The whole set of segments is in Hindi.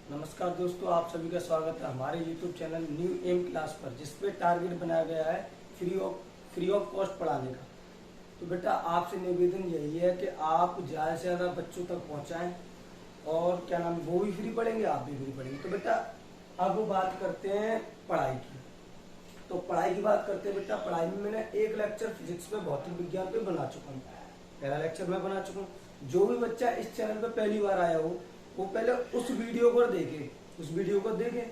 नमस्कार दोस्तों, आप सभी का स्वागत है हमारे YouTube channel new M class पर, जिसपे टारगेट बनाया गया है फ्री ऑफ कॉस्ट पढ़ाने का। तो बेटा आपसे निवेदन यही है कि आप ज़्यादा से ज़्यादा बच्चों तक पहुंचाएं और क्या नाम, वो भी फ्री पढ़ेंगे, आप भी फ्री पढ़ेंगे। तो बेटा अब बात करते हैं पढ़ाई की। तो पढ़ाई की बात करते हैं बेटा, पढ़ाई में मैंने एक लेक्चर फिजिक्स पे, भौतिक विज्ञान पे बना चुका हूँ। पहला लेक्चर मैं बना चुका हूँ। जो भी बच्चा इस चैनल पे पहली बार आया हो वो पहले उस वीडियो को देखे, उस वीडियो को देखे।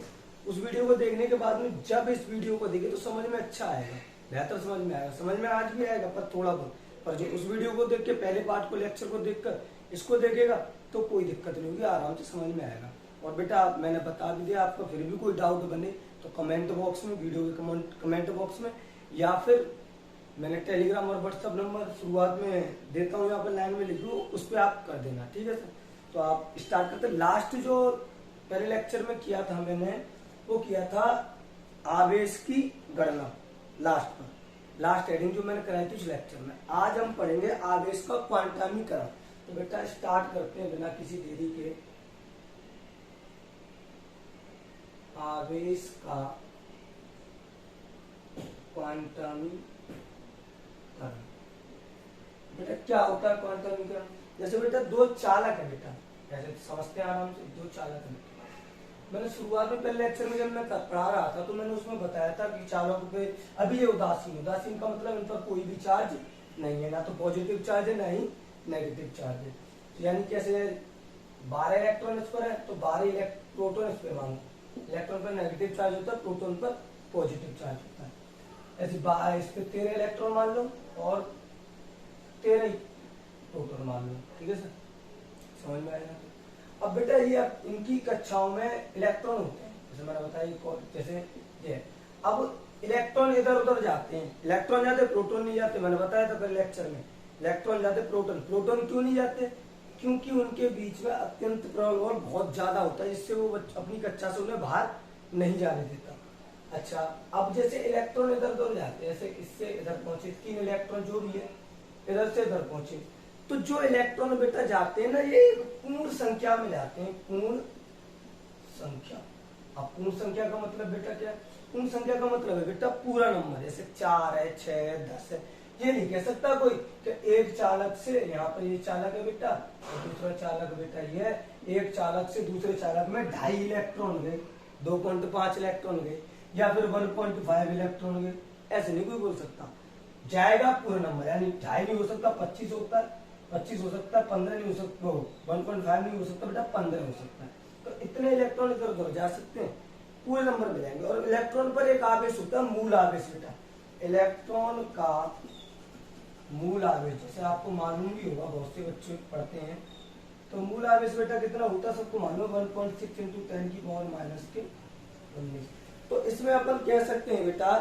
उस वीडियो को देखने के बाद में जब इस वीडियो को देखे तो समझ में अच्छा आएगा, बेहतर समझ में आएगा। समझ में आज भी आएगा पर थोड़ा बहुत, पर जो उस वीडियो को देख के पहले पार्ट को, लेक्चर को देखकर इसको देखेगा तो कोई दिक्कत नहीं होगी, आराम से समझ में आएगा। और बेटा मैंने बता भी दिया, आपको फिर भी कोई डाउट बने तो कमेंट बॉक्स में, वीडियो के कमेंट बॉक्स में, या फिर मैंने टेलीग्राम और व्हाट्सएप नंबर शुरुआत में देता हूँ, यहाँ पर लाइन में लिख लूँ, उस पर आप कर देना, ठीक है सर। तो आप स्टार्ट करते। लास्ट जो पहले लेक्चर में किया था मैंने, वो किया था आवेश की गणना। लास्ट पर लास्ट हेडिंग जो मैंने कराई थी उस लेक्चर में। आज हम पढ़ेंगे आवेश का क्वांटमीकरण। तो बेटा स्टार्ट करते हैं बिना किसी देरी के। आवेश का क्वांटमीकरण। बेटा क्या होता है क्वांटमीकरण? जैसे बेटा दो चालक है, बेटा जैसे समझते हैं आराम से, दो चालक है। मैंने शुरुआत में पहले लेक्चर में जब मैं पढ़ा रहा था तो मैंने उसमें बताया था कि चालकों पे, अभी ये उदासीन, उदासीन का मतलब इन पर कोई भी चार्ज नहीं है, ना तो पॉजिटिव चार्ज है ना ही नेगेटिव चार्ज है। यानी कैसे 12 इलेक्ट्रॉन इस पर है तो 12 प्रोटॉन इस पे मांगो। इलेक्ट्रॉन पर नेगेटिव चार्ज होता है, प्रोटॉन पर पॉजिटिव चार्ज होता है। ऐसे इस पे 13 इलेक्ट्रॉन मान लो और 13 प्रोटॉन मान लो, ठीक है सर, समझ में आएगा। अब बेटा ये इनकी कक्षाओं में इलेक्ट्रॉन होते हैं, जैसे मैंने बताया, जैसे ये अब इलेक्ट्रॉन इधर उधर जाते हैं। इलेक्ट्रॉन जाते, प्रोटॉन नहीं जाते। मैंने बताया था पहले लेक्चर में, इलेक्ट्रॉन जाते, प्रोटॉन क्यों नहीं जाते? क्योंकि उनके बीच में अत्यंत प्रबल बल बहुत ज्यादा होता है, जिससे वो अपनी कक्षा से उन्हें बाहर नहीं जाने देता। अच्छा, अब जैसे इलेक्ट्रॉन इधर उधर जाते हैं, जैसे इससे इधर पहुंचे, 3 इलेक्ट्रॉन जो भी है इधर से इधर पहुंचे, तो जो इलेक्ट्रॉन बेटा जाते हैं ना, ये एक पूर्ण संख्या में जाते हैं, पूर्ण संख्या। अब पूर्ण संख्या का मतलब बेटा क्या है? पूर्ण संख्या का मतलब है बेटा पूरा नंबर। जैसे 4 है, 6 है, 10 है, ये नहीं कह सकता कोई कि एक चालक से, यहाँ पर ये चालक है बेटा और दूसरा चालक बेटा ये, एक चालक से दूसरे चालक में 2.5 इलेक्ट्रॉन गए, 2.5 इलेक्ट्रॉन गए, या फिर 1.5 इलेक्ट्रॉन गए, ऐसे नहीं कोई बोल सकता। जाएगा पूरा नंबर, यानी 2.5 नहीं हो सकता, 25 होता है, 25 हो सकता है, 15 नहीं हो सकता, 1.5 नहीं हो सकता बेटा, 15 हो सकता है। तो इतने इलेक्ट्रॉन इधर उधर जा सकते हैं, पूरे नंबर मिल जाएंगे। और इलेक्ट्रॉन पर एक आवेश होता है, मूल आवेश बेटा। इलेक्ट्रॉन का मूल आवेश, जैसे आपको मालूम भी होगा, बहुत से बच्चे पढ़ते हैं, तो मूल आवेश बेटा कितना होता है सबको मालूम है, 1.6 × 10⁻⁻19। तो इसमें अपन कह सकते हैं बेटा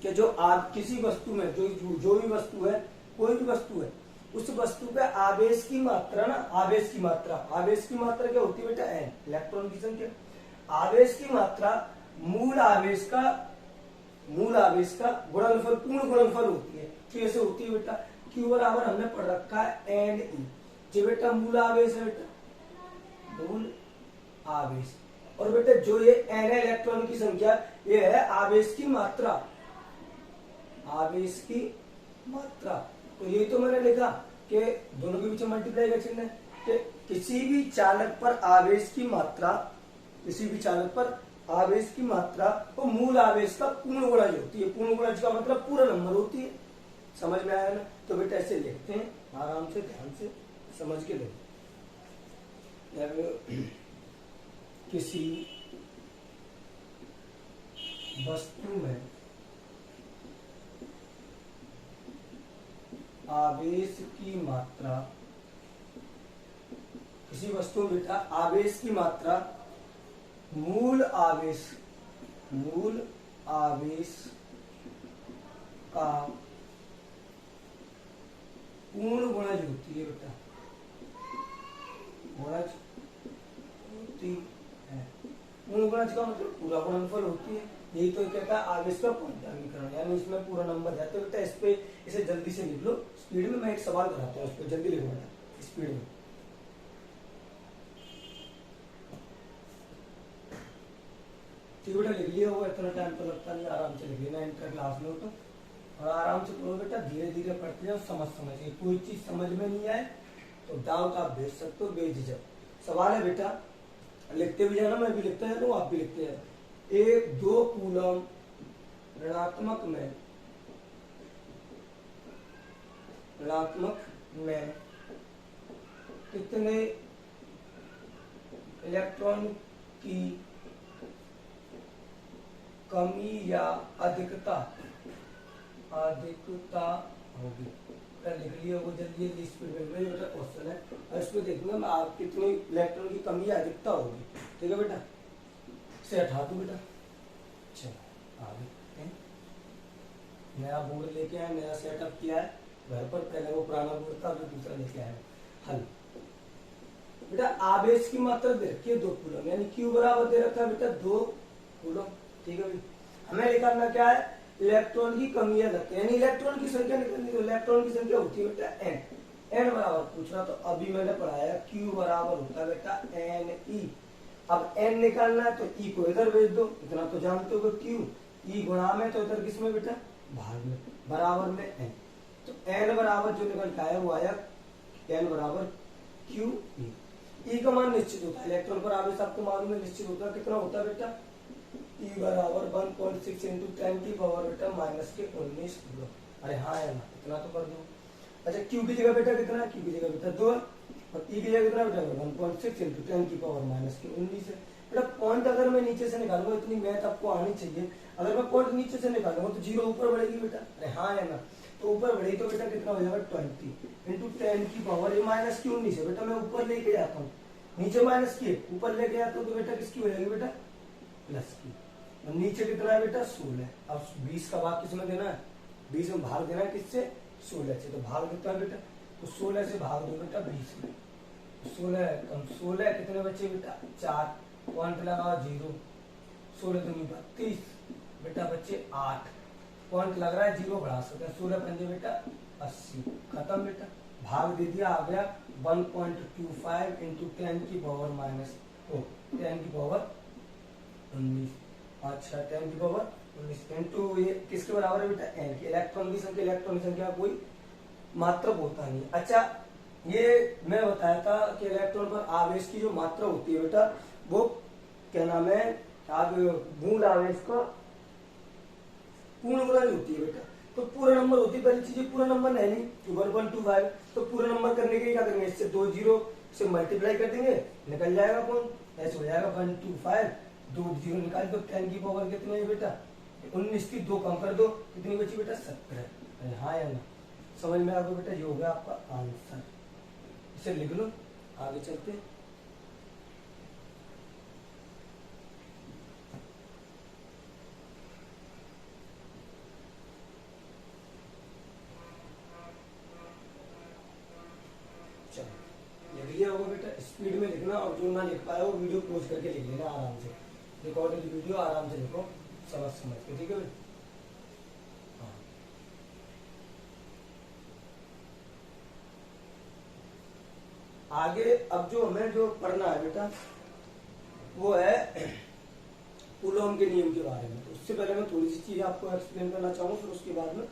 कि जो आप किसी वस्तु में, जो भी वस्तु है, कोई भी वस्तु है, उस वस्तु पे आवेश की मात्रा ना, आवेश की मात्रा क्या होती है बेटा? n, इलेक्ट्रॉन की संख्या। आवेश की मात्रा मूल आवेश का गुणनफल, पूर्ण गुणनफल होती है। कैसे होती है बेटा? Q बराबर हमने पढ़ रखा है NE। जो बेटा मूल आवेश है बेटा, मूल आवेश, और बेटा जो ये n है इलेक्ट्रॉन की संख्या, ये है आवेश की मात्रा, आवेश की मात्रा। तो ये तो मैंने लिखा कि दोनों के बीच मल्टीप्लाई का चिन्ह है, कि किसी भी चालक पर आवेश की मात्रा, किसी भी चालक पर आवेश की मात्रा वो मूल आवेश का पूर्ण गुणज होती है। पूर्ण गुणज का मतलब पूरा नंबर होती है। समझ में आया ना? तो बेटा ऐसे लिखते हैं, आराम से ध्यान से समझ के लिखते। किसी वस्तु में आवेश की मात्रा, किसी वस्तु में बेटा आवेश की मात्रा मूल आवेश का पूर्ण गुणज होती है बेटा, गुणज होती है। पूर्ण गुणज का मतलब पूरा गुणनफल होती है। यही तो कहता है आवेश का क्वांटमीकरण, यानी इसमें पूरा नंबर जाते बेटा। इस पे इसे जल्दी से लिख लो स्पीड में। मैं एक सवाल कराता हूँ, उस पर जल्दी लिखो बेटा स्पीड में। ठीक बेटा, लिख लिया होगा, इतना टाइम तो लगता नहीं, आराम से लिख लेना इंटर क्लास में तो, और आराम से पढ़ो बेटा, धीरे धीरे पढ़ते जाओ, समझ के कोई चीज समझ में नहीं आए तो डाउट आप भेज सकते हो बेझिझक। सवाल है बेटा, लिखते भी जाना, मैं भी लिखता जाता हूँ, आप भी लिखते जाना। एक 2 कूलम ऋणात्मक में कितने इलेक्ट्रॉन की कमी या अधिकता होगी। लिख लिया होगा जल्दी जल्दी स्पीड में, बेटा क्वेश्चन है और इसमें देखूंगा मैं आप कितने इलेक्ट्रॉन की कमी या अधिकता होगी। ठीक है बेटा, से हटा दो बेटा। चलो आगे नया बोर्ड लेके आए, नया सेटअप किया है घर पर, पहले वो पुराना बोर्ड था, अभी दूसरा लेके आया। हल बेटा, आवेश की मात्रा दे रखी है 2 कूलम, यानी क्यू बराबर दे रखा है बेटा 2 कूलम। ठीक है भाई, हमें निकालना क्या है, इलेक्ट्रॉन की कमी या अधिकता, यानी इलेक्ट्रॉन की संख्या निकालनी। तो इलेक्ट्रॉन की संख्या होती है बेटा एन बराबर पूछना, तो अभी मैंने पढ़ाया क्यू बराबर होता है बेटा एन ई। अब एन निकालना है तो ई को इधर भेज दो, इतना तो जानते हो क्यू ई गुणा में, तो इधर किसमें बेटा भाग में, बराबर में एन। तो एन बराबर जो निकल के आया वो आया एन बराबर क्यू ई। ई का मान निश्चित होता है, इलेक्ट्रॉन पर आवेश आपको मालूम है निश्चित होता है, कितना होता है बेटा ई बराबर 1.6 इंटू 10 की पावर बेटा -19 कूलम। अरे हाँ है ना, इतना तो कर दो। अच्छा क्यू की जगह बेटा कितना, क्यू की जगह बेटा 2 और ई की जगह कितना बेटा 1.6 इंटू 10 की पावर -19 है बेटा। पॉइंट अगर मैं नीचे से निकालूंगा, इतनी मैथ आपको आनी चाहिए, अगर मैं पॉइंट नीचे से निकालूंगा तो 0 ऊपर बढ़ेगी बेटा। अरे हाँ है ना, तो ऊपर बढ़ेगी तो बेटा कितना हो जाएगा 20 इंटू 10 की पावर, ये -19 है बेटा, मैं ऊपर लेके जाता हूँ, नीचे माइनस की ऊपर लेके जाता हूँ तो बेटा किसकी हो जाएगी बेटा प्लस की। और नीचे कितना है बेटा 16। अब 20 का भाग किसमें देना है, 20 में भाग देना है किससे 16 से, तो भाग देता है बेटा, तो 16 से भाग दो बेटा 20 में, 16 कम 16 कितने बच्चे बेटा 4, पॉइंट लगाओ 0, 16 दूनी 32 बेटा बच्चे 8, पॉइंट लग रहा है 0 बढ़ा सकते हैं, 16 पंजे बेटा 80, खत्म बेटा, भाग दे दिया, आ गया 1.25 इंटू 10 की पावर -10 की पावर 19। अच्छा 10 की पावर 19 इंटू ये किसके बराबर है बेटा एन के, इलेक्ट्रॉन की संख्या, इलेक्ट्रॉन की संख्या कोई मात्रक होता नहीं। अच्छा ये मैं बताया था कि इलेक्ट्रॉन पर आवेश की जो मात्रा होती है बेटा वो क्या नाम है, मूल आवेश का पूर्ण गुणा होती है बेटा, तो पूरा नंबर होती है, पहली चीज पूरा नंबर है नहीं 1.25, तो पूरा नंबर करने के लिए क्या करेंगे, इससे 2 0 से मल्टीप्लाई कर देंगे, निकल जाएगा कौन, ऐसे हो जाएगा 125, 2 0 निकाल दो, 10 की पावर कितनी है बेटा 19 की 2 कम कर दो, कितनी बची बेटा 17। अरे हाँ या ना, समझ में आ गया बेटा, ये हो गया आपका आंसर, इसे लिख लो, आगे चलते। लिख लिया होगा बेटा, स्पीड में लिखना, और जो ना लिख पाया वो वीडियो पॉज करके लिख लेना आराम से, रिकॉर्डेड वीडियो आराम से लिखो समझ के, ठीक है बेटा। हाँ आगे अब जो हमें जो पढ़ना है बेटा वो है कूलॉम के नियम के बारे में, तो उससे पहले मैं थोड़ी सी चीज आपको एक्सप्लेन करना चाहूँ, फिर उसके बाद में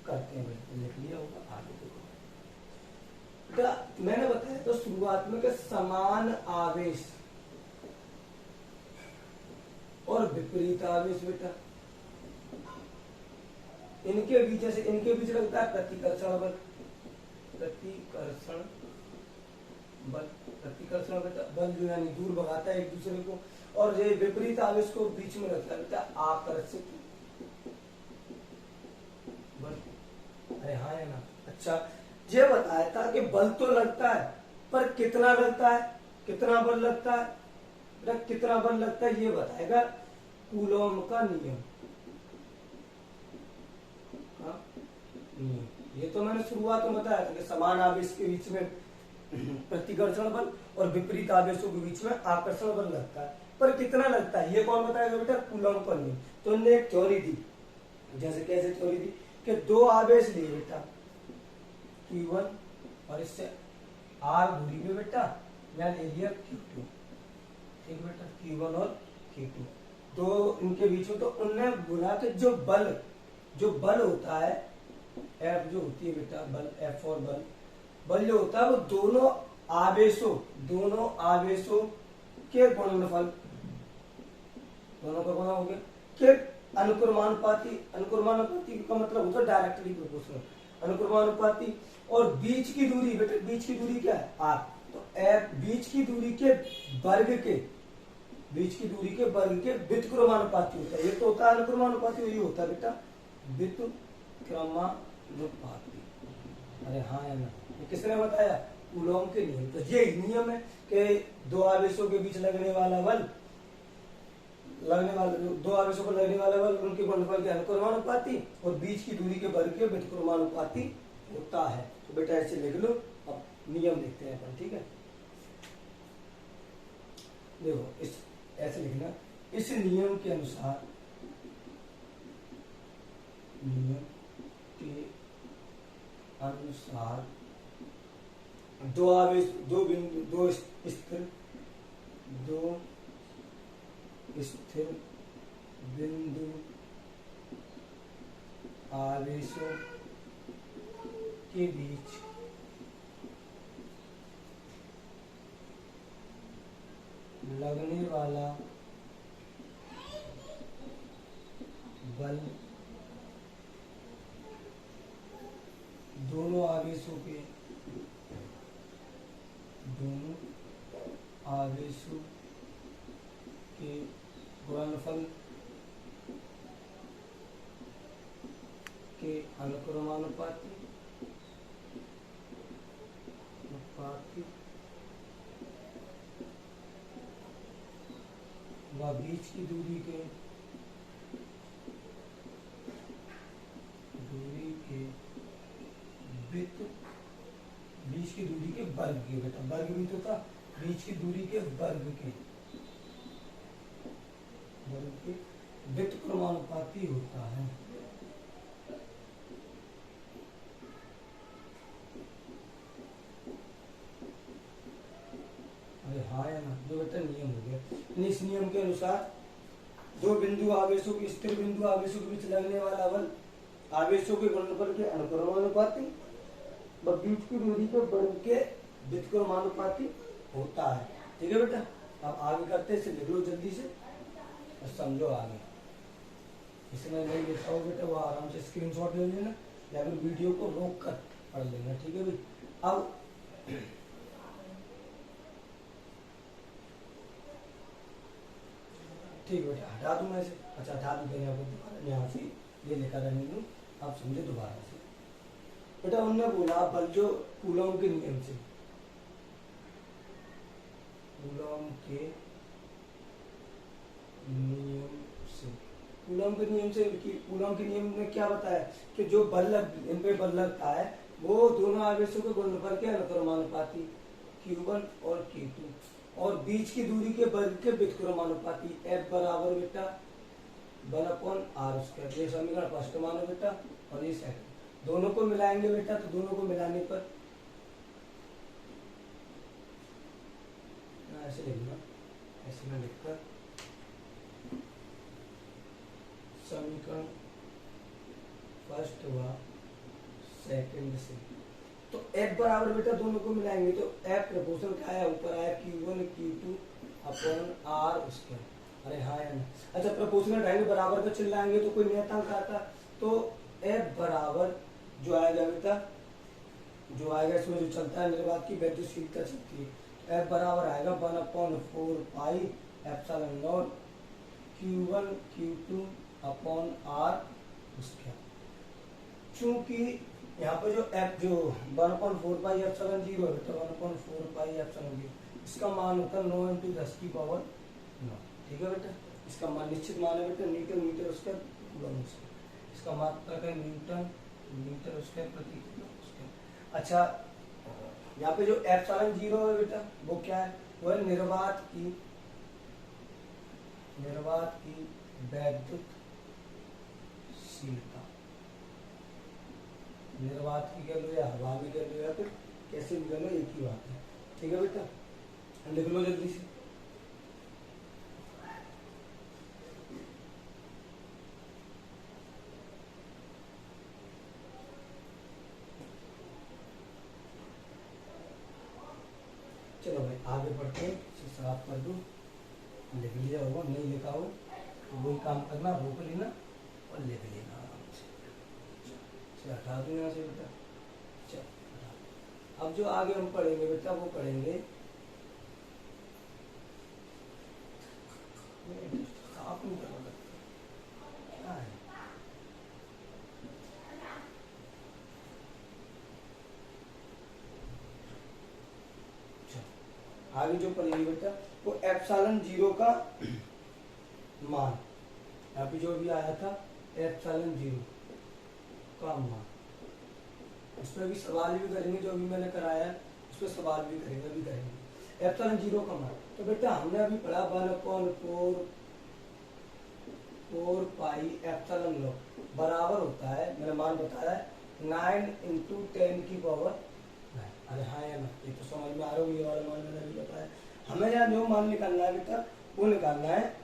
करते हैं बेटा। लिख लिया होगा, आगे देखो बेटा, मैंने बताया तो शुरुआत में कि समान आवेश और विपरीत आवेश बेटा, इनके बीच से इनके बीच लगता है प्रतिकर्षण बल, प्रतिकर्षण बेटा बल जो यानी दूर भगाता है एक दूसरे को, और ये विपरीत आवेश को बीच में रखता है बेटा आकर्षित बल। अरे हाँ है ना। अच्छा ये बताया था कि बल तो लगता है पर कितना लगता है, कितना बल लगता है बेटा, कितना बल लगता है ये बताएगा कूलॉम का नियम। हाँ नियम, ये तो मैंने शुरुआत में बताया था कि समान आवेश के बीच में प्रतिकर्षण बल और विपरीत आवेशों के बीच में आकर्षण बल लगता है, पर कितना लगता है ये कौन बताएगा बेटा कूलॉम का नियम। तो उन्होंने एक थ्योरी दी, जैसे कैसे थ्योरी दी कि 2 आवेश लिए बेटा Q1 और इससे R दूरी पे बेटा मैं ले लिया Q2, ठीक बेटा Q1 और Q2, दो इनके बीच में, तो उनने बोला कि जो बल होता है एफ, जो होती है बेटा बल, एफ और बल जो होता है वो दोनों आवेशों के गुणनफल, दोनों का गुणा हो गया, के अनुक्रमानुपाती का मतलब होता है डायरेक्टली प्रोपोर्शनल, अनुक्रमानुपाती। और बीच की दूरी बेटा, बीच की दूरी क्या है आर, तो एफ बीच की दूरी के वर्ग के व्युत्क्रमानुपाती होता है। ये तो होता है अनुक्रमानुपाती, वही होता है बेटा व्युत्क्रमानुपाती। अरे हाँ है ना, ये किसने बताया, कूलॉम के नियम। तो ये नियम है कि दो आवेशों के बीच लगने वाला बल, दो आवेशों पर लगने वाला बल उनके गुणनफल के अनुक्रमानुपाती और बीच की दूरी के वर्ग के व्युत्क्रमानुपाती होता है। तो बेटा ऐसे लिख लो। अब नियम देखते हैं अपन, ठीक है। देखो इस ऐसे लिखना, इस नियम के अनुसार दो आवेश, दो बिंदु, दो स्थिर बिंदु आवेशों के बीच लगने वाला बल दोनों आवेशों के गुणनफल के अनुक्रमानुपाती व बीच की दूरी के वर्ग के, बेटा वर्ग भी तो था, बीच की दूरी के वर्ग के व्युत्क्रमानुपाती होता है। अरे हाँ है ना, जो बेटा नियम हो गया। इस नियम के अनुसार दो बिंदु आवेशों की, स्थिर बिंदु आवेशों के बीच लगने वाला बल आवेशों के गुणनफल के अनुक्रमानुपाती व बीच की दूरी के वर्ग के व्युत्क्रमानुपाती होता है। ठीक है बेटा, अब आगे करते हैं, लिख लो जल्दी से और समझो आगे। इसमें नहीं लिखा हो बेटा वो आराम से स्क्रीनशॉट ले लेना या फिर वीडियो को रोक कर पढ़ लेना। ठीक है भाई, अब ठीक बेटा हटा दूं मैं इसे, अच्छा हटा दूं यहाँ पर दोबारा, यहाँ से ये लिखा रहने दूं, आप समझे दोबारा से। बेटा उन्होंने बोला बल जो कूलॉम के नियम से, कूलॉम के कूलॉम के नियम ने क्या बताया कि जो बल इन पे बल लगता है वो दोनों आवेशों के गुणनफल के अनुक्रमानुपाती Q1 और Q2 और बीच की दूरी के वर्ग के व्युत्क्रमानुपाती F बराबर बेटा 1/r²। ये समीकरण फर्स्ट मानो बेटा और ये सेकंड, दोनों को मिलाएंगे बेटा, तो दोनों को मिलाने पर ऐसे लिखना, ऐसे में लिखकर समीकरण फर्स्ट व सेकंड से, तो F बराबर बेटा दोनों को मिलाएंगे तो F प्रोपोर्शनल क्या है, ऊपर आया Q1 Q2 अपन r²। अरे हाँ या ना, अच्छा प्रोपोर्शनल रहेंगे बराबर का चिल्लाएंगे तो कोई नियतांक आता, तो F बराबर जो आएगा बेटा, जो आएगा इसमें जो चलता है निर्वात की वैद्युतशीलता चलती है, F बराबर आएगा 1/4 pi epsilon not Q1 Q2 upon r²। चूंकि यहाँ पे जो F जो 1/4 पाई एप्सिलॉन 0 है तो 1/4 पाई एप्सिलॉन 0, इसका मान होता है 9 × 10⁹ 9। ठीक है बेटा, इसका मान निश्चित मान है बेटा newton metre square coulomb square, इसका मात्रक है न्यूटन मीटर स्क्वायर प्रति कूलॉम स्क्वायर। अच्छा यहाँ पे जो एप्सिलॉन 0 है बेटा वो क्या है, वो है निर्वात की वैद्युत शीलता, निर्वात की कह लो या हवा भी कह लो या फिर कैसे भी कह लो, एक ही बात है। ठीक है बेटा, लिख लो जल्दी से। लिख लिया होगा, नहीं लिखा हो तो वही काम करना, रोक लेना और लिख लेना आराम से। चल हटा दो यहाँ से बेटा। चल हटा। अब जो आगे हम पढ़ेंगे बेटा वो पढ़ेंगे साफ नहीं करना क्या है। आगे जो पढ़ेंगे बेटा वो एप्सिलॉन जीरो का मान, अभी जो भी आया था एप्सिलॉन जीरो का मान, उस पर भी सवाल भी करेंगे, जो अभी मैंने कराया है उस पर सवाल भी करेंगे, अभी करेंगे एप्सिलॉन जीरो का मान। तो बेटा हमने अभी पढ़ा 1/4 पाई एप्सिलॉन नॉट बराबर होता है, मैंने मान बताया है 9 × 10⁻⁹। अरे हाँ या ना, ये तो समझ में आ रहा है, ये वाला मान मैंने अभी बताया। हमें यहाँ जो मान निकालना है बेटा वो निकालना है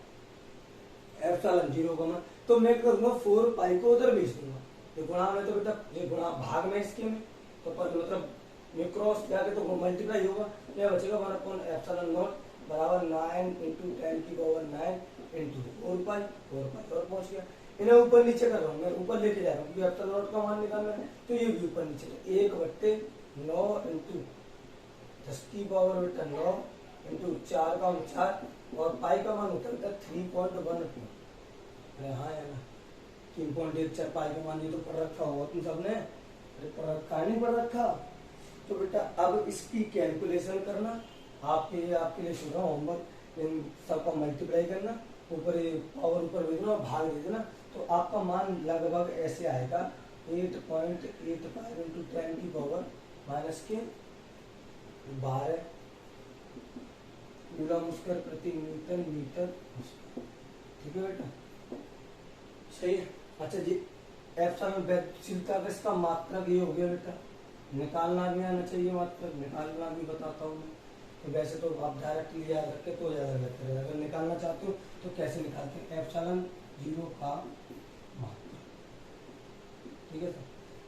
एप्सिलॉन जीरो का मान। तो मैं करूँगा 4 पाई को उधर भेज दूंगा, ये गुणा में तो बेटा ये गुणा भाग में इसके में, तो पर मतलब ये क्रॉस किया के तो वो मल्टीप्लाई होगा, ये बचेगा 1/एप्सिलॉन नॉट बराबर 9 × 10⁹ इंटू 4 पाई और पहुंच गया। इन्हें ऊपर नीचे कर रहा हूँ मैं, ऊपर लेके जा रहा हूँ क्योंकि एप्सिलॉन नॉट का मान निकालना है, तो ये भी ऊपर नीचे 1/9 इंटू 10⁻⁹ बेटा 9 इंटू 4 का 4 और पाई का मान होता है बेटा 3.12। अरे हाँ यार 3.14 पाई का मान, ये तो पढ़ रखा होगा तुम सबने, अरे पढ़ रखा नहीं पढ़ रखा। तो बेटा अब इसकी कैलकुलेशन करना, आपके लिए सुन रहा हूँ होमवर्क, इन सबका मल्टीप्लाई करना, ऊपर पावर ऊपर भेजना और भाग दे देना, तो आपका मान लगभग ऐसे आएगा 8.85 इंटू 10⁻⁻12 कूलम स्क्वायर प्रति न्यूटन मीटर। ठीक है बेटा, सही है। अच्छा जी एप्सिलॉन गतिशीलता का इसका मात्रक ये हो गया बेटा, निकालना भी आना चाहिए मात्रक, निकालना भी बताता हूँ मैं। तो वैसे तो आप डायरेक्टली याद रखे तो ज्यादा बेहतर है, अगर निकालना चाहते हो तो कैसे निकालते हैं एप्सिलॉन जीरो का मात्रक। ठीक है सर,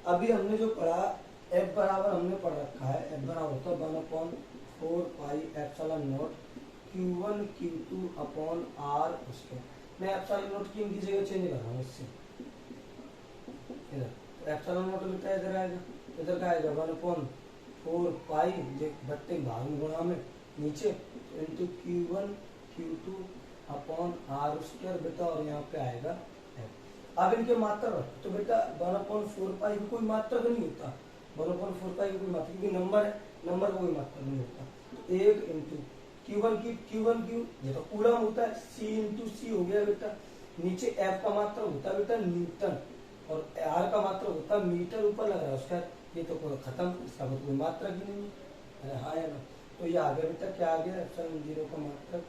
अभी हमने जो पढ़ा एफ बराबर हमने पढ़ रखा है, एफ बराबर होता है 1/4 pi epsilon not Q1 Q2 upon R उसके। मैं एप्सिलॉन नॉट की इनकी जगह चेंज कर रहा हूँ इससे, इधर एप्सिलॉन नॉट लिखता है, इधर आएगा, इधर का आएगा 1/4 पाई बट्टे भाग गुणा में नीचे into Q1 Q2 upon R square बेटा, और यहाँ पे आएगा अब इनके मात्रक। तो बेटा 1/4 पाई की कोई मात्रक नहीं होता, 1/4 पाई की कोई मात्रक, क्योंकि नंबर है, नंबर का कोई मात्रक नहीं होता। तो 1 इंटू Q1 क्यू ये तो कूलम होता है, C इंटू सी हो गया बेटा, नीचे F का मात्रक होता है बेटा न्यूटन और R का मात्रक होता है मीटर, ऊपर लग रहा है उसका, ये तो कोई खत्म, इसका कोई मात्रक ही नहीं है। अरे हाँ या ना, तो ये आ गया बेटा, क्या आ गया एप्सिलॉन जीरो का मात्रक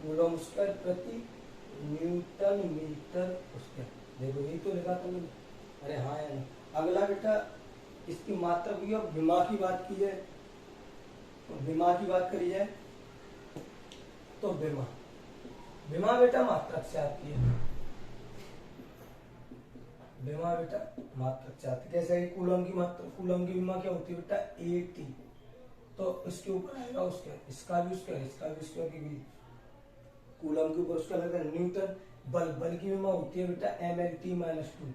कूलम स्क्वायर प्रति न्यूटन मीटर स्क्वायर। देखो यही तो लिखा था मैंने। अरे हाँ या ना, अगला बेटा इसकी मात्रक की, अब विमा की बात की जाए, विमा की बात करी जाए तो विमा बेटा मात्रक से आती है, विमा बेटा मात्रक से आती है। कैसे है कूलम की मात्रक, कूलम की विमा क्या होती है बेटा 80, तो इसके ऊपर आएगा उसके, इसका भी उसका की कूलम के ऊपर उसका लगता है न्यूटन। बल की विमा होती है बेटा MLT -2।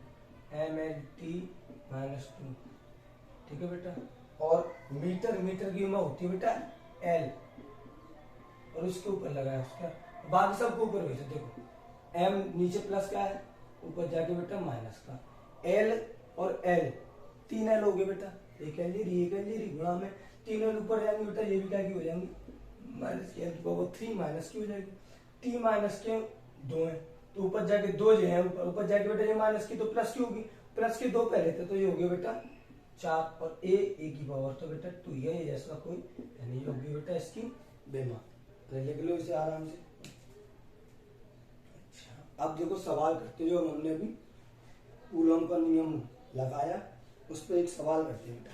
ठीक है बेटा, और मीटर की विमा होती है बेटा L, और उसके ऊपर लगा है उसका, बाकी सबको ऊपर भेजो। देखो M नीचे प्लस का है, ऊपर जाके बेटा माइनस का, L और L 3 L हो गए बेटा, एक एल गुणा में 3 L ऊपर जाएंगे बेटा, ये भी क्या की हो जाएंगी -3 माइनस की हो जाएगी, T माइनस के 2 है, तो ऊपर जाके 2 जो है, ऊपर जाके बेटा ये माइनस की तो प्लस की होगी, प्लस के 2 पहले थे, तो ये हो गया बेटा 4 और a की पावर तो बेटा 2 ही है, जैसा कोई नहीं होगी बेटा इसकी बेमा। तो लिख लो इसे आराम से। अच्छा अब देखो सवाल करते जो हमने अभी कूलम का नियम लगाया, उस पर एक सवाल करते हैं बेटा,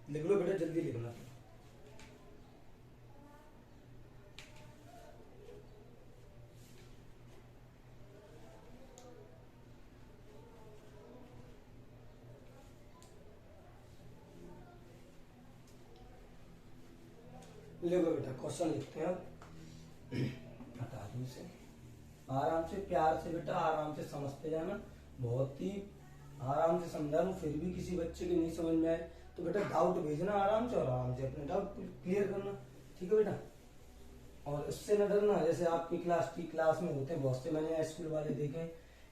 लिख लो बेटा जल्दी लिखना। देखो बेटा क्वेश्चन लिखते हैं अब, हटा दो इसे, आराम से प्यार से बेटा आराम से समझते जाना, बहुत ही आराम से समझा लूं, फिर भी किसी बच्चे के नहीं समझ में आए तो बेटा डाउट भेजना आराम से, और आराम से अपने डाउट क्लियर करना, ठीक है बेटा। और इससे न डरना, जैसे आपकी क्लास में होते हैं बहुत से, मैंने स्कूल वाले देखे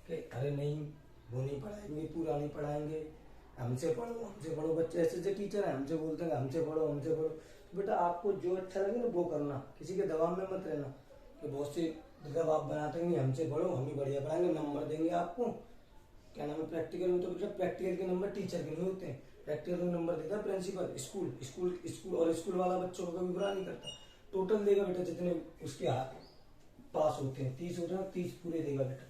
कि अरे नहीं वो नहीं पढ़ाएंगे, पूरा नहीं पढ़ाएंगे, हमसे पढ़ो, बच्चे ऐसे टीचर हैं हमसे बोलते हैं हमसे पढ़ो। तो बेटा आपको जो अच्छा लगे ना वो करना, किसी के दबाव में मत रहना कि बहुत से दबाव बनाते हैं हमसे पढ़ो, हम ही बढ़िया पढ़ाएंगे, नंबर देंगे आपको, क्या नाम है प्रैक्टिकल में, तो बेटा प्रैक्टिकल के नंबर टीचर के नहीं होते हैं, प्रैक्टिकल में नंबर देता है प्रिंसिपल, स्कूल और स्कूल वाला बच्चों को कभी बुरा नहीं करता, टोटल देगा बेटा जितने उसके हाथ पास होते हैं, 30 होते हैं, 30 पूरे देगा बेटा,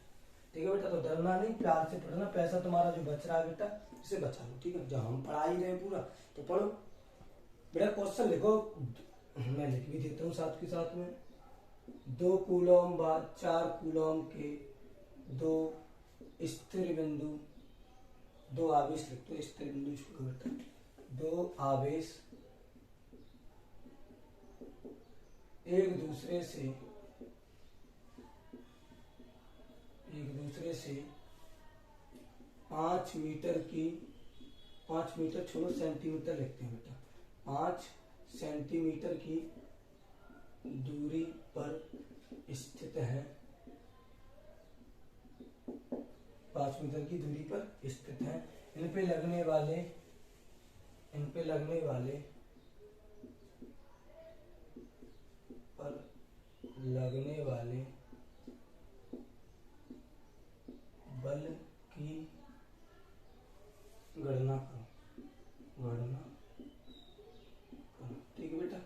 ठीक है बेटा। तो डरना नहीं, प्यार से पढ़ना, पैसा तुम्हारा जो बच रहा है बेटा इसे बचा लो, ठीक है। जब हम पढ़ा ही रहे पूरा तो पढ़ो बेटा। क्वेश्चन लिखो, मैं लिख भी देता हूँ साथ के साथ में, 2 कूलम व 4 कूलम के 2 स्थिर बिंदु, 2 आवेश लिख दो, स्थिर बिंदु छोड़ो बेटा, 2 आवेश एक दूसरे से 5 मीटर की, 5 मीटर छोड़ो सेंटीमीटर लिखते हैं बेटा, 5 सेंटीमीटर की दूरी पर स्थित है, 5 मीटर की दूरी पर स्थित है। इन पे लगने वाले बल की गणना करो, ठीक है बेटा।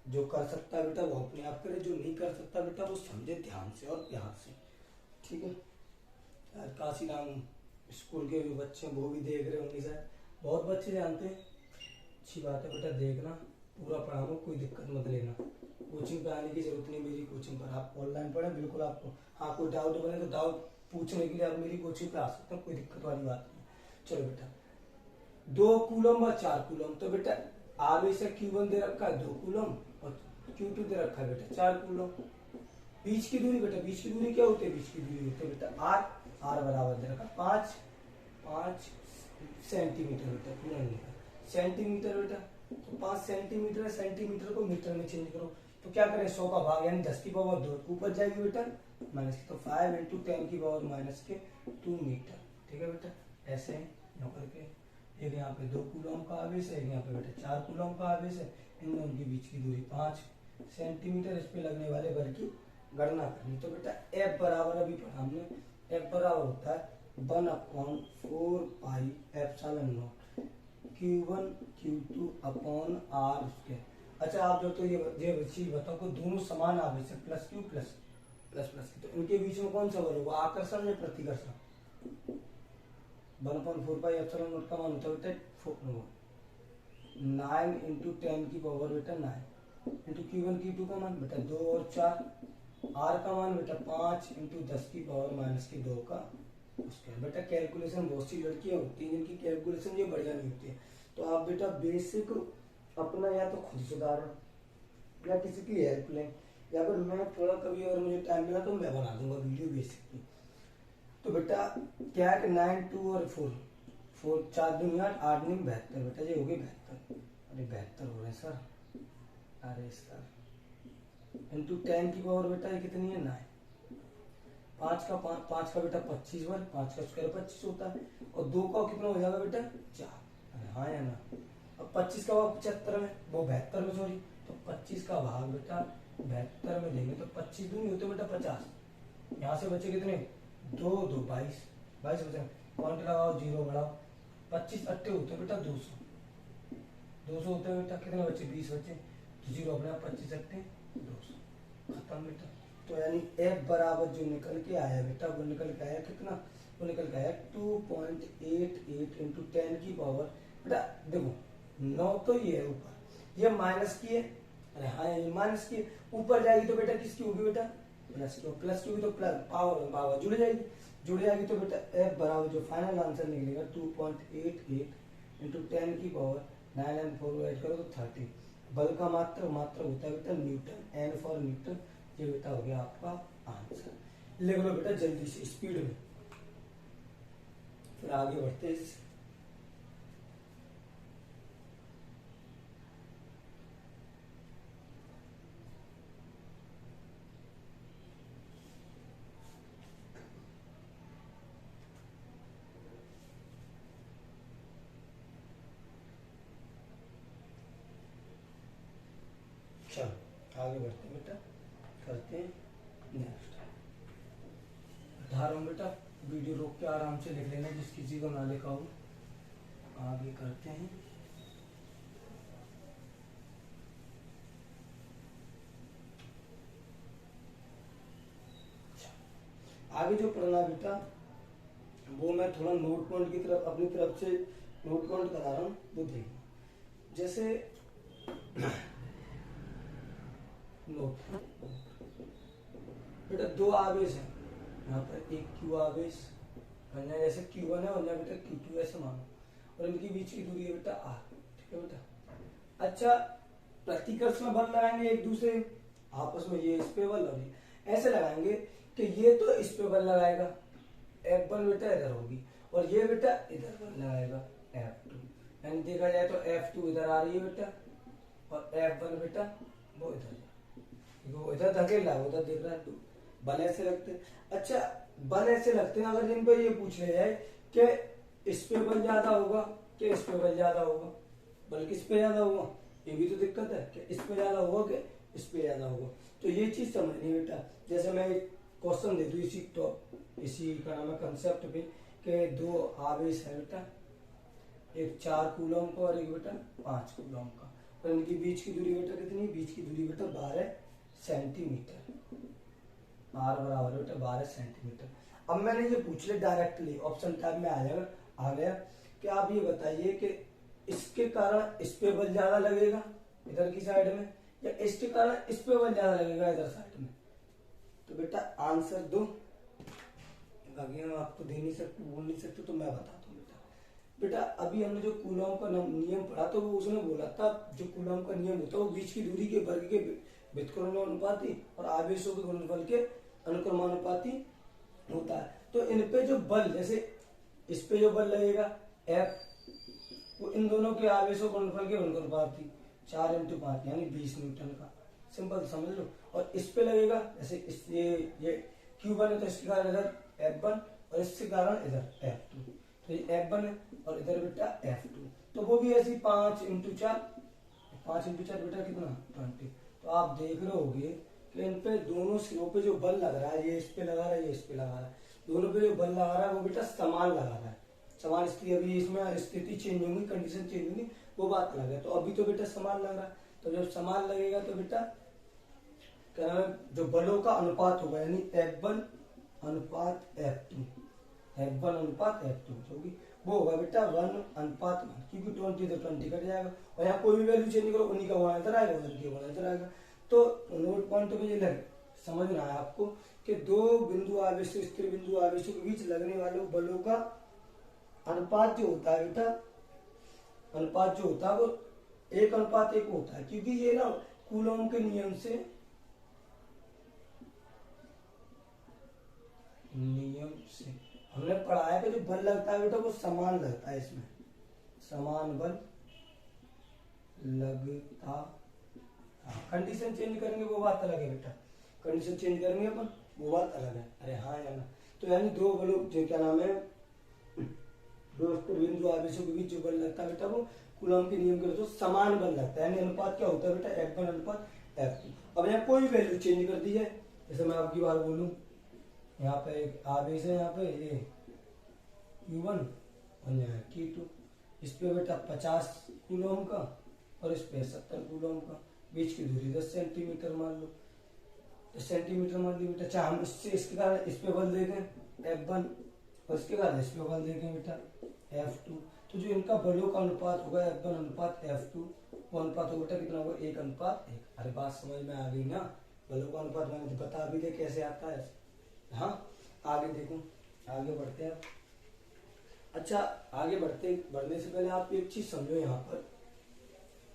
जो कर सकता है बेटा वो अपने आप करे, जो नहीं कर सकता बेटा वो समझे ध्यान से और प्यार से, ठीक है। काशीराम स्कूल के भी बच्चे वो भी देख रहे होंगे शायद, बहुत बच्चे जानते हैं, अच्छी बात है बेटा, देखना पूरा पढ़ाऊंगा, कोई दिक्कत मत लेना, कोचिंग पे आने की जरूरत नहीं, मेरी कोचिंग पर आप ऑनलाइन पढ़े बिल्कुल, आपको हाँ कोई डाउट बने तो डाउट पूछने के लिए आप मेरी कोचिंग पे आ सकते हो, कोई दिक्कत वाली बात नहीं। चलो बेटा, 2 कूलम व 4 कूलम, तो बेटा आवेश Q1 दे रखा है 2 कूलम और Q2 दे रखा है बेटा 4 कूलम। बीच की दूरी बेटा, बीच की दूरी क्या होती है, बीच की दूरी होती है बेटा R बराबर दे रखा 5 सेंटीमीटर बेटा, पूरा नहीं सेंटीमीटर बेटा, तो 5 सेंटीमीटर है, सेंटीमीटर को मीटर में चेंज करो, तो क्या करें 100 का भाग यानी 10 की पावर 2 ऊपर जाएगी बेटा माइनस की, तो 5 × 10 की पावर माइनस के 2 मीटर, ठीक है बेटा। ऐसे यहाँ करके एक यहाँ पे 2 कूलम का आवेश है, एक यहाँ पे बेटा 4 कूलम का आवेश है, इन दोनों के बीच की दूरी 5 सेंटीमीटर, इस पे लगने वाले बल की गणना करनी। तो बेटा F बराबर अभी पढ़ा हमने, F बराबर होता है 1/4 pi epsilon not Q1 Q2 upon R²। अच्छा आप जो तो ये चीज बताओ को दोनों समान आवेश है, प्लस Q प्लस की, तो इनके बीच में कौन सा बल होगा, आकर्षण या प्रतिकर्षण। 1/4 पाई एप्सिलॉन नॉट का मान होता है बेटा 9 × 10 की पावर बेटा 9 इंटू Q1 Q2 का मान बेटा 2 और 4, R का मान बेटा 5 × 10 की पावर माइनस की 2 का उसके। बेटा कैलकुलेशन बहुत सी लड़कियां होती हैं जिनकी कैलकुलेशन ये बढ़िया नहीं होती है, तो आप बेटा बेसिक अपना या तो खुद सुधारो या किसी की हेल्प लें, या फिर मैं थोड़ा कभी अगर मुझे टाइम मिला तो मैं बना दूंगा वीडियो बेसिक की। तो बेटा क्या है कि 9 2 और 4 4 दूनी 8 8 दूनी 72 बेटा, ये हो गई 72, अरे 72 हो रहे सर, अरे सर इंटू 10 की पावर बेटा ये कितनी है 9, 5 का बेटा 25 बार, 5 का स्क्वायर 25 होता है, और 2 का कितना हो जाएगा बेटा 4, अरे हाँ या ना। अब 25 का भाग 75 में, वो 72 में सॉरी, तो 25 का भाग बेटा 72 में देंगे तो 25 दूनी होते बेटा 50, यहाँ से बचे कितने 2 2 22 बचे, पॉइंट लगाओ 0 बढ़ाओ, 25 अट्टे होते बेटा 200 होते हैं बेटा, कितने बच्चे 20 बच्चे, तो 0 अपने 25 अट्टे 200, खत्म बेटा। तो यानी F बराबर जो निकल के आया बेटा वो निकल के आया कितना, वो निकल के आया 2.88 × 10 की पावर बेटा, देखो 9 तो ये है ऊपर, ये माइनस की है, अरे हाँ ये माइनस की है, ऊपर जाएगी तो बेटा किसकी होगी बेटा प्लस की होगी, तो प्लस पावर जुड़ जाएगी, तो बेटा F बराबर जो फाइनल आंसर निकलेगा 2.88 × 10 की पावर 9 और 4 ऐड करो तो 30, बल का मात्रक होता है बेटा न्यूटन, एन फॉर न्यूटन। ये बेटा हो गया आपका आंसर। लिख लो बेटा जल्दी से स्पीड में, फिर आगे बढ़ते हैं। चलो आगे बढ़ते हैं बेटा, करते हैं नेक्स्ट। धारो बेटा वीडियो रोक के आराम से लिख लेना, जिस किसी को ना लिखा हो। आगे करते हैं। आगे जो पढ़ना बेटा वो मैं थोड़ा नोट पॉइंट की तरफ अपनी तरफ से नोट पॉइंट करा रहा हूँ, वो देखो। जैसे नोट बेटा दो आवेश है यहाँ पर, एक क्यू आवेश जैसे Q1 है और यहाँ बेटा Q2 ऐसे मानो, और इनके बीच की दूरी है बेटा R। ठीक है बेटा। अच्छा प्रतिकर्ष में बल लगाएंगे एक दूसरे आपस में, ये इस पे बल और ये ऐसे लगाएंगे कि ये तो इस पे बल लगाएगा F1 बेटा इधर होगी, और ये बेटा इधर बल लगाएगा F2। यानी देखा जाए तो F2 इधर आ रही है बेटा, और F1 बेटा वो इधर, वो इधर धकेला उधर देख रहा है, तो बल ऐसे लगते हैं। अच्छा बल ऐसे लगते हैं, अगर इन पे ये पूछ लिया जाए कि इस पे बल ज्यादा होगा कि इस पे बल ज्यादा होगा, बल किस पे ज्यादा होगा, ये भी तो दिक्कत है कि इस पे ज्यादा होगा कि इस पे ज्यादा होगा। तो ये चीज समझनी बेटा। जैसे मैं एक क्वेश्चन दे दूं इसी का नाम है कंसेप्ट पे, कि दो आवेश है बेटा, एक 4 कूलम का और एक बेटा 5 कूलम का, और इनकी बीच की दूरी बेटा कितनी, बीच की दूरी बेटा 12 सेंटीमीटर। R बराबर बेटा 12 सेंटीमीटर। अब मैंने ये पूछ लिया डायरेक्टली, ऑप्शन टाइप में आ गया कि आप ये बताइए कि इसके कारण इस पे बल ज्यादा लगेगा इधर की साइड में, या इसके कारण इस पे बल ज्यादा लगेगा इधर साइड में। तो बेटा आंसर दो, बाकी हम आपको दे नहीं सकते, बोल नहीं सकते, तो मैं बताता हूँ बेटा। अभी हमने जो कूलॉम का नियम पढ़ा, तो वो उसने बोला था जो कूलॉम का नियम होता है वो बीच की दूरी के वर्ग के व्युत्क्रमानुपाती और आवेशों के गुणनफल के अनुक्रमानुपाती होता है। तो इन पे जो बल, जैसे इस पे जो बल लगेगा F, वो इन दोनों के आवेशों गुणनफल के अनुक्रमानुपाती 4 × 5 यानी 20 न्यूटन का, सिंपल समझ लो। और इस पे लगेगा जैसे ये Q1 है तो इसके कारण इधर F1 और इसके कारण इधर F2, तो ये F1 है और इधर बेटा F2, तो वो भी ऐसी 5 × 4, 5 × 4 बेटा कितना 20। तो आप देख रहे होगे कि इन पे दोनों सिरों पे जो बल लग रहा है, ये इस पे लगा रहा है, ये इस पे लगा रहा है, दोनों पे जो बल लगा रहा है वो बेटा समान लगा रहा है, समान स्थिति। अभी इसमें स्थिति चेंज होगी, कंडीशन चेंज होगी, वो बात अलग है। तो अभी तो बेटा समान लग रहा है, तो जब समान लगेगा तो बेटा क्या नाम है, जो बलों का अनुपात होगा, यानी F1 अनुपात F2, F1 अनुपात F2 होगी, वो होगा बेटा 1:1, क्योंकि 20 तो 20 कट जाएगा, और यहाँ कोई भी वैल्यू चेंज करो उन्हीं का गुणा इधर आएगा, उधर के गुणा इधर आएगा। तो नोट पॉइंट पे ये लगे समझना है आपको कि दो बिंदु आवेश स्थिर बिंदु आवेशों के बीच लगने वाले बलों का अनुपात जो होता है बेटा, अनुपात जो होता है वो 1:1 होता है, क्योंकि ये ना कूलॉम के नियम से हमने पढ़ा है कि जो बल लगता है बेटा वो समान लगता है, इसमें समान बल लगता। कंडीशन चेंज करेंगे वो बात अलग है बेटा, कंडीशन चेंज करेंगे अपन वो बात अलग है। अरे हाँ या ना, तो यानी दो बलों जो क्या नाम है, दो बिंदु आवेशों के बीच जो बल लगता है बेटा वो कूलॉम के नियम के अनुसार समान बल लगता है, यानी अनुपात क्या होता है बेटा F1 अनुपात F2। अब यहाँ कोई वैल्यू चेंज कर दी है, जैसे मैं आपकी बार बोलूं, यहाँ पे एक आवेश है, यहाँ पे ये Q1 और यहाँ Q2, इस पे बेटा 50 कूलॉम का और इस पे 70 कूलॉम का, बीच की दूरी 10 सेंटीमीटर मान लो, 10 सेंटीमीटर मान ली बेटा। चाहे हम इससे इसके कारण इस पे बल देखें F1 और इसके कारण इस पे बल देखें बेटा F2, तो जो इनका बलों का अनुपात होगा F1 अनुपात F2, वो अनुपात होगा बेटा कितना होगा 1:1। अरे बात समझ में आ गई ना, बलों का अनुपात मैंने तो बता भी दे कैसे आता है। हाँ आगे देखो, आगे बढ़ते हैं। अच्छा आगे बढ़ने से पहले आप एक चीज समझो, यहाँ पर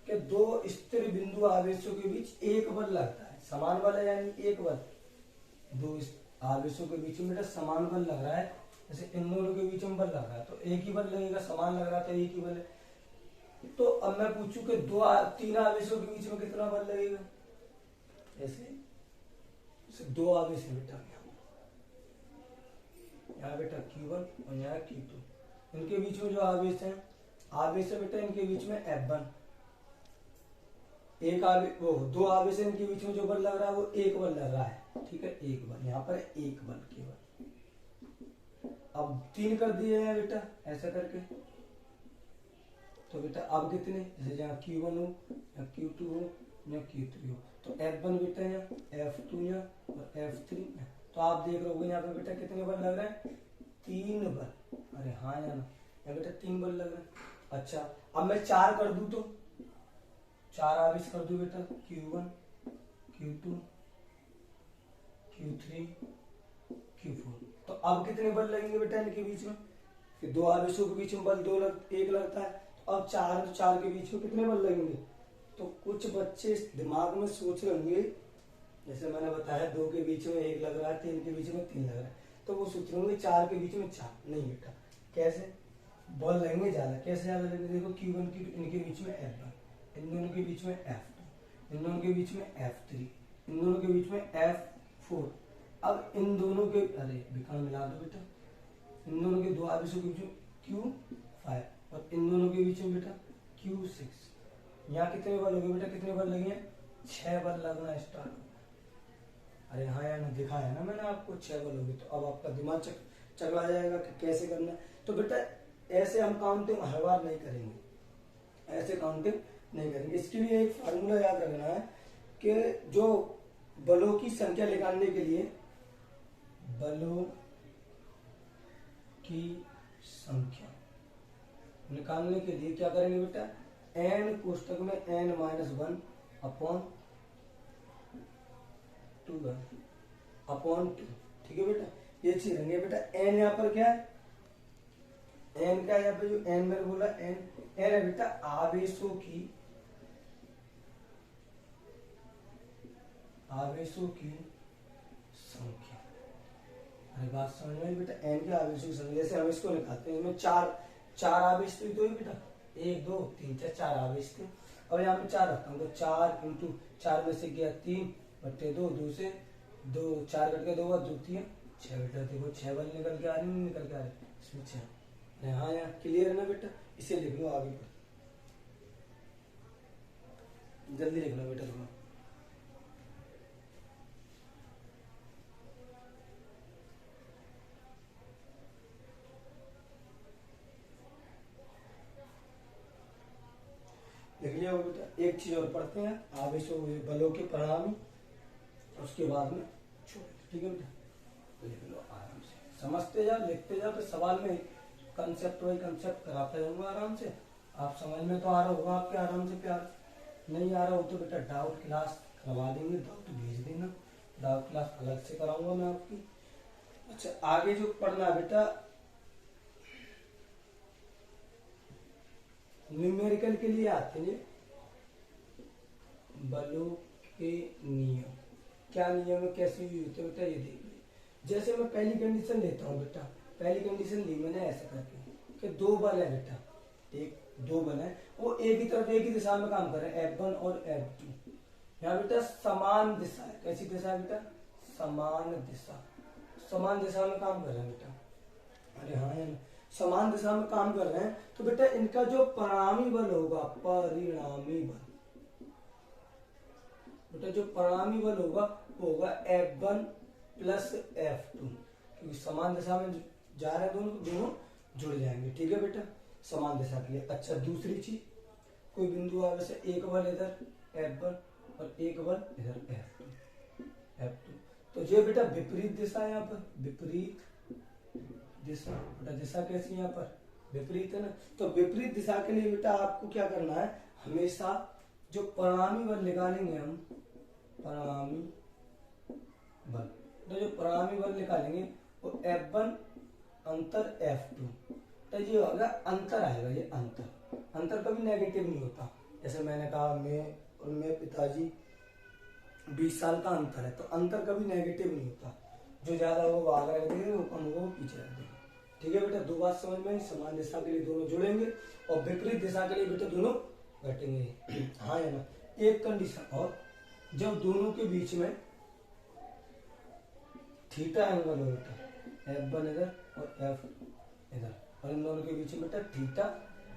कि दो स्थिर बिंदु आवेशों के बीच एक बल लगता है, समान बल है यानी एक बल, दो आवेशों के बीच में बेटा समान बल लग रहा है, जैसे इन दोनों के बीच में बल लग रहा है तो एक ही बल लगेगा, समान लग रहा था एक ही बल है। तो अब मैं पूछूं कि तीन आवेशों के बीच में कितना बल लगेगा, ऐसे दो आवेश है बेटा, यहाँ बेटा Q1 और यहाँ Q2, इनके बीच में जो आवेश है, आवेश है बेटा इनके बीच में F1, एक आवेश वो दो आवेश है इनके बीच में जो बल लग रहा है वो एक बल लग रहा है, ठीक है, एक बल, यहाँ पर एक बल केवल। अब तीन कर दिए हैं बेटा ऐसा करके, तो बेटा अब कितने, जैसे जहाँ Q1 हो या Q2 हो या Q3 हो, तो F1 बेटा यहाँ, F2 यहाँ और F3 यहाँ, तो आप देख रहे हो यहाँ पे बेटा कितने बल लग रहे हैं, तीन बल, अरे हाँ या ना, यहाँ बेटा तीन बल लग रहे हैं। अच्छा अब मैं चार कर दूं तो चार आवेश कर दूं बेटा, Q1 Q2 Q3 Q4, तो अब कितने बल लगेंगे बेटा इनके बीच में, फिर दो आवेशों के बीच में बल एक लगता है, तो अब चार के बीच में कितने बल लगेंगे। तो कुछ बच्चे दिमाग में सोच रहे होंगे, जैसे मैंने बताया दो के बीच में एक लग रहा है, तीन के बीच में तीन लग रहा है, तो वो सोच रहे होंगे चार के बीच में चार, नहीं बेटा, कैसे बल लगेंगे ज्यादा, कैसे ज्यादा लगेंगे, देखो Q1 इनके बीच में F1, इन दोनों के बीच में F2, इन दोनों के बीच में F3, इन दोनों के बीच में F4, अब इन दोनों के, अरे विकर्ण मिला दो बेटा, इन दोनों के दो आवेशों के बीच में Q5 और इन दोनों के बीच में बेटा Q6, यहाँ कितने बल हो गए बेटा, कितने बल लगे हैं, 6 बल लगना स्टार्ट हो। अरे हाँ यार दिखा है ना मैंने आपको 6 बल हो गए, तो अब आपका दिमाग चकरा जाएगा कि कैसे करना है। तो बेटा ऐसे हम काउंटिंग हर बार नहीं करेंगे, ऐसे काउंटिंग नहीं करेंगे। इसके लिए एक फार्मूला याद रखना है कि जो बलों की संख्या निकालने के लिए, बलों की संख्या निकालने के लिए क्या करेंगे बेटा, n कोष्टक में n-1 अपॉन 2, ठीक है बेटा, ये चीज रहेंगे बेटा। n यहाँ पर क्या है, n का यहाँ पे जो n मैंने बोला n है बेटा आवेशों की संख्या। अरे बात समझ में आई बेटा, n के आवेशों की संख्या, जैसे हम इसको निकालते हैं, इसमें चार आवेश तो ही बेटा, 1 2 3 4 4 आवेश थे, और यहाँ पे 4 रखता हूँ तो 4 इंटू 4 में से गया 3/2, 2 से 2 4 कट के 2 बार 2 3 6 बेटा, देखो 6 बल निकल के आ रही, नहीं निकल के आ रही, इसमें 6। हाँ यहाँ क्लियर है ना बेटा, इसे लिख लो आगे पर, जल्दी लिख लो बेटा थोड़ा। लिख लिया बेटा। एक चीज और पढ़ते हैं, आवेशों बलों के परिणामी, उसके बाद में छोड़, ठीक है बेटा, लिख लो आराम से, समझते जाओ लिखते जाओ, तो सवाल में कंसेप्ट वाइज कंसेप्ट कराता जाऊंगा आराम से, आप समझ में तो आ रहा होगा आपके आराम से, प्यार नहीं आ रहा हो तो बेटा डाउट क्लास करवा देंगे, डाउट भेज देना, डाउट क्लास अलग से कराऊंगा मैं आपकी। अच्छा आगे जो पढ़ना बेटा, न्यूमेरिकल के लिए आते हैं बलों के नियम, क्या नियम है, कैसे यूज होते हैं बेटा, ये देख लीजिए। जैसे मैं पहली कंडीशन लेता हूँ बेटा, पहली कंडीशन ली मैंने ऐसे करके कि 2 बल है बेटा, दो बल है, वो एक ही तरफ एक ही दिशा में काम कर रहे हैं, F1 और F2, यहाँ बेटा समान दिशा है, कैसी दिशा है बेटा, समान दिशा में काम कर रहे हैं बेटा। अरे हाँ यार समान दिशा में काम कर रहे हैं, तो बेटा इनका जो परिणामी बल होगा, बेटा जो परिणामी बल होगा वो होगा F1 प्लस F2, क्योंकि समान दिशा में जा रहे हैं दोनों जुड़ जाएंगे, ठीक है बेटा, समान दिशा के लिए। अच्छा दूसरी चीज, कोई बिंदु आवे से एक बल इधर F1 और एक बल इधर F2, तो ये बेटा विपरीत दिशा है, यहाँ पर विपरीत दिशा, बेटा दिशा कैसी यहाँ पर विपरीत है ना, तो विपरीत दिशा के लिए बेटा आपको क्या करना है, हमेशा जो परिणामी बल निकालेंगे हम, परिणामी बल, तो जो परिणामी बल निकालेंगे वो F1 अंतर F2, तो ये होगा अंतर आएगा, ये अंतर कभी नेगेटिव नहीं होता, जैसे मैंने कहा मैं और मेरे पिताजी 20 साल का अंतर है, तो अंतर कभी नेगेटिव नहीं होता। जो ज्यादा होगा वो आगे रख देंगे, वो कम होगा वो पीछे रख देंगे। ठीक है बेटा, दो बात समझ में आई। समान दिशा के लिए दोनों जुड़ेंगे और विपरीत दिशा के लिए बेटा दोनों घटेंगे। हाँ या ना। एक कंडीशन और, जब दोनों के बीच में थीटा एंगल हो बेटा, F1 इधर और F इधर, और इन दोनों के बीच में बेटा थीटा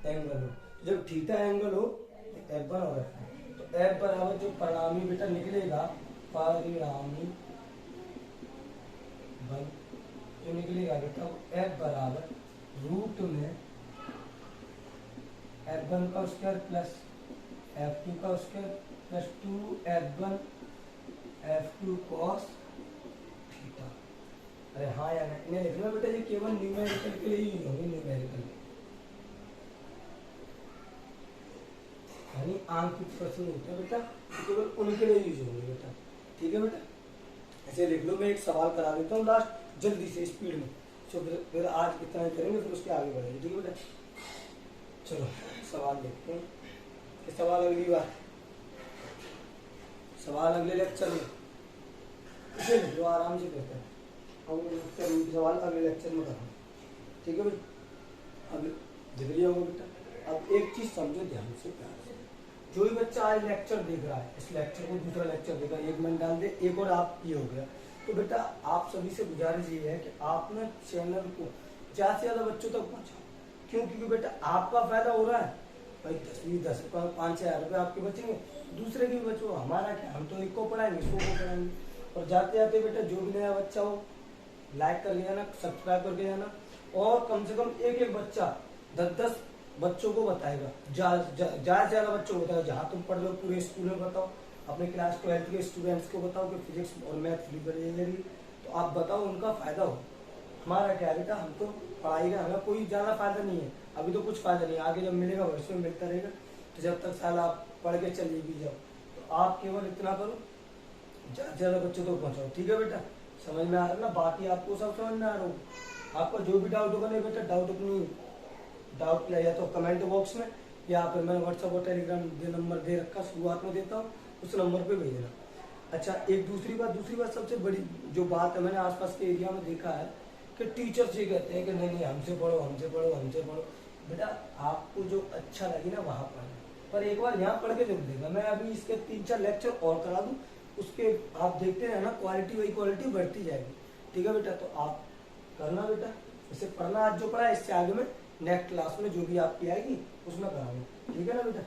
एंगल हो। जब थीटा एंगल हो तो F1 और F, तो F बराबर जो परिणामी बेटा निकलेगा, परिणामी बल जो निकलेगा बेटा वो F बराबर रूट में F1 का स्क्वायर प्लस F2 का square plus 2F1 F2 cos theta. अरे हाँ या नहीं लिखना बेटा, ये केवल न्यूमेरिकल के लिए ही होगी, न्यूमेरिकल यानी आंकित प्रश्न होते हैं बेटा, केवल उनके लिए यूज होंगे बेटा। ठीक है बेटा, ऐसे लिख लो। मैं एक सवाल करा देता हूँ लास्ट, जल्दी से स्पीड में, तो फिर आज इतना ही करेंगे, फिर उसके आगे बढ़ेंगे। ठीक है बेटा, चलो सवाल देखते हैं। ये सवाल अगली बार, सवाल अगले लेक्चर में इसे लिख लो, आराम से करते हैं। सवाल अगले लेक्चर में करेंगे। ठीक है भाई, अब देख लिया होगा बेटा। अब एक चीज समझो ध्यान से, प्यार से। जो भी बच्चा आज लेक्चर देख रहा है, इस लेक्चर को दूसरा लेक्चर देखा, 1 मिनट डाल दे, एक और आप ये हो गया। तो बेटा आप सभी से गुजारिश ये है कि आप ना चैनल को ज्यादा से ज्यादा बच्चों तक पहुंचाओ। क्यों? क्योंकि बेटा आपका फायदा हो रहा है भाई, 10 5-6 हज़ार रुपये आपके बचेंगे, दूसरे की भी बचो। हमारा क्या, हम तो एक को पढ़ाएंगे, 100 को पढ़ाएंगे। और जाते जाते बेटा जो भी नया बच्चा हो, लाइक करके जाना, सब्सक्राइब करके जाना, और कम से कम एक बच्चा 10 बच्चों को बताएगा, ज्यादा से ज्यादा बच्चों को बताओ। जहाँ तुम पढ़ लो पूरे स्कूल में बताओ, अपने क्लास 12th के स्टूडेंट्स को बताओ कि फिजिक्स और मैथ फ्री पढ़ेगी, तो आप बताओ, उनका फायदा हो। हमारा क्या है बेटा, हम तो पढ़ाई का हमें कोई ज्यादा फायदा नहीं है, अभी तो कुछ फायदा नहीं है, आगे जब मिलेगा भविष्य में मिलता रहेगा। तो जब तक साल आप पढ़ के चले भी जाओ, तो आप केवल इतना करो, ज्यादा बच्चों तक पहुंचाओ। ठीक है बेटा, समझ में आ रहा है ना? बाकी आपको सब समझ में आ रहा हो। आपका जो भी डाउट होगा नहीं बेटा, डाउट अपनी डाउट या तो कमेंट बॉक्स में, या फिर मैंने व्हाट्सएप और टेलीग्राम नंबर दे रखा, शुरुआत में देता हूँ, उस नंबर पे भेजना। अच्छा, एक दूसरी बात सबसे बड़ी जो बात है, मैंने आसपास के एरिया में देखा है कि टीचर्स ये कहते हैं कि नहीं हमसे पढ़ो, हमसे पढ़ो, हमसे पढ़ो। बेटा आपको जो अच्छा लगे ना वहाँ पढ़ना, पर एक बार यहाँ पढ़ के जरूर देगा। मैं अभी इसके 3-4 लेक्चर और करा दूँ, उसके आप देखते हैं ना, क्वालिटी वही क्वालिटी बढ़ती जाएगी। ठीक है बेटा, तो आप करना बेटा, इसे पढ़ना। आज जो पढ़ा है इससे आगे में नेक्स्ट क्लास में जो भी आपकी आएगी उसमें कराऊंगा। ठीक है ना बेटा,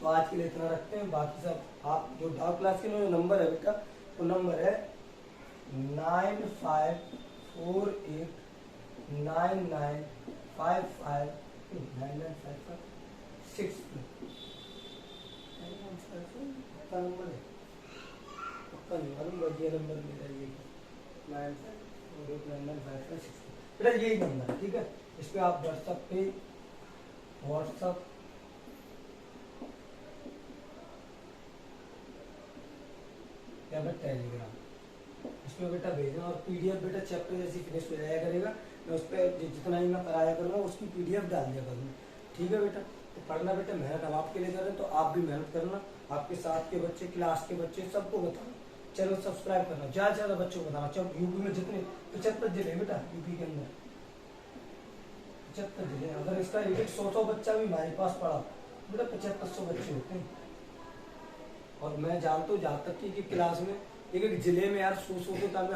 तो आज के लिए इतना रखते हैं। बाकी सब आप जो डाउट क्लास के लिए नंबर है बेटा, वो नंबर है 954899559955 नंबर है, पक्का नहीं मालूम, बढ़िया नंबर मेरा ये 95489955 बेटा, यही नंबर है। ठीक है, इस पे आप व्हाट्सएप या फिर टेलीग्राम इसमें बेटा भेजना, और पीडीएफ बेटा चैप्टर जैसी फिनिश हो जाया करेगा। मैं उस पर जितना ही मैं कराया करूँगा उसकी पीडीएफ डाल दिया करूँगा। ठीक है बेटा, तो पढ़ना बेटा, मेहनत हम आपके लिए कर रहे हैं, तो आप भी मेहनत करना। आपके साथ के बच्चे, क्लास के बच्चे, सबको बताना, चैनल सब्सक्राइब करना, ज़्यादा से ज़्यादा बच्चों को बताना। चलो यूपी में जितने 75 जिले बेटा, यूपी के अंदर 75 जिले, अगर इसका 100 बच्चा भी हमारे पास पढ़ा बेटा, 7500 बच्चे होते हैं। और मैं जानता हूँ जहाँ तक कि क्लास में एक जिले में यार 100 के ताब में,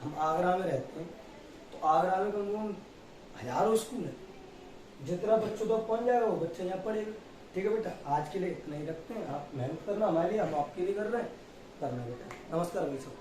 हम आगरा में रहते हैं, तो आगरा में कम से कम हजारों स्कूल है। जितना बच्चों तक पहुँच जाएगा वो बच्चे यहाँ पढ़ेगा। ठीक है बेटा, आज के लिए इतना ही रखते हैं। आप मेहनत करना हमारे लिए, हम आपके लिए कर रहे हैं, करना बेटा। नमस्कार भाई सब।